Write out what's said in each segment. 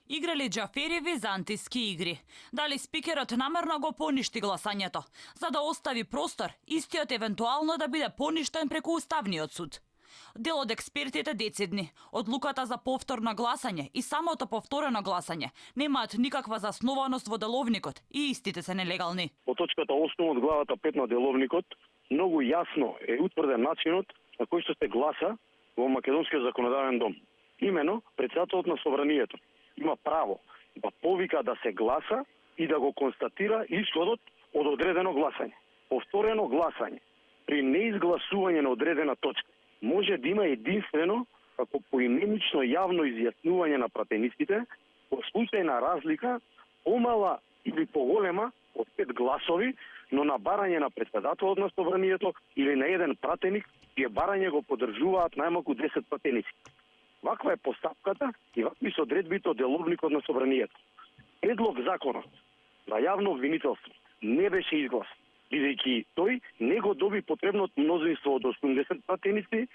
Играли Џафери византиски игри. Дали спикерот намерно го поништи гласањето, за да остави простор истиот евентуално да биде поништен преку Уставниот суд. Дел од експертите децидни, одлуката за повторно гласање и самото повторено гласање немаат никаква заснованост во деловникот и истите се нелегални. По точката 8 од главата 5 на деловникот многу јасно е утврден начинот на кој што се гласа во Македонскиот законодавен дом. Имено, председателот на собранието има право да повика да се гласа и да го констатира исходот од одредено гласање. Повторено гласање при неизгласување на одредена точка може да има единствено како поименично јавно изјаснување на пратениците во случај на разлика помала или поголема од 5 гласови, но на барање на председателот на собранието или на еден пратеник, чие барање го поддржуваат најмалку 10 пратеници. Ваква е постапката и вакви се одредбите од деловникот на собранието. Предлог законот за јавно обвинителство не беше изгласен, бидејќи тој не го доби потребното мнозинство од 80 пратеници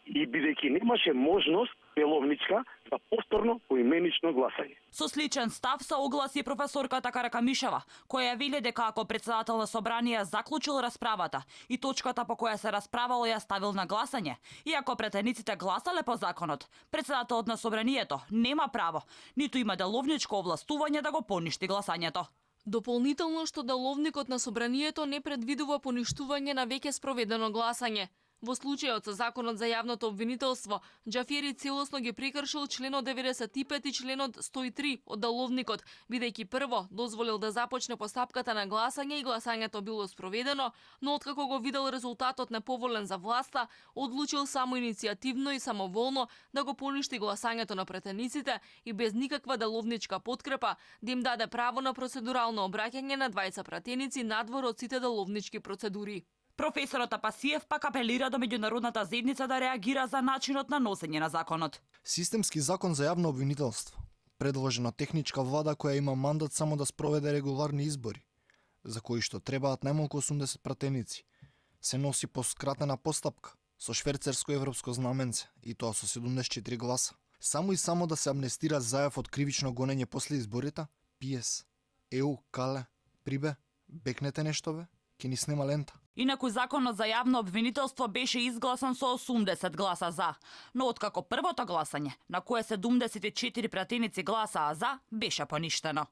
и бидејќи немаше можност деловничка за повторно поименично гласање. Со сличен став се огласи професорката Каракамишева, која вели дека ако председател на собрание заклучил расправата и точката по која се расправало ја ставил на гласање, и ако претениците гласале по законот, председателот на собранието нема право, ниту има деловничко овластување да го поништи гласањето. Дополнително што деловникот на собранието не предвидува поништување на веќе спроведено гласање. Во случајот со законот за јавното обвинителство, Џафери целосно ги прекршил членот 95 и членот 103 од деловникот, бидејќи прво дозволил да започне постапката на гласање и гласањето било спроведено, но откако го видел резултатот неповолен за власта, одлучил само иницијативно и самоволно да го поништи гласањето на претениците и без никаква деловничка подкрепа да им даде право на процедурално обраќање на двајца пратеници надвор од сите деловнички процедури. Професорот Апасиев пак апелира до меѓународната заедница да реагира за начинот на носење на законот. Системски закон за јавно обвинителство, предложена техничка влада која има мандат само да спроведе регуларни избори, за кои што требаат најмалку 80 пратеници, се носи по скратена постапка, со шверцерско европско знаменце, и тоа со 74 гласа. Само и само да се амнестира зајав од кривично гонење после изборите, пиес, еу, кале, прибе, бекнете нешто бе? Ке ни снема лента. Инаку законот за јавно обвинителство беше изгласан со 80 гласа за, но откако првото гласање, на кое 74 пратеници гласаа за, беше поништено.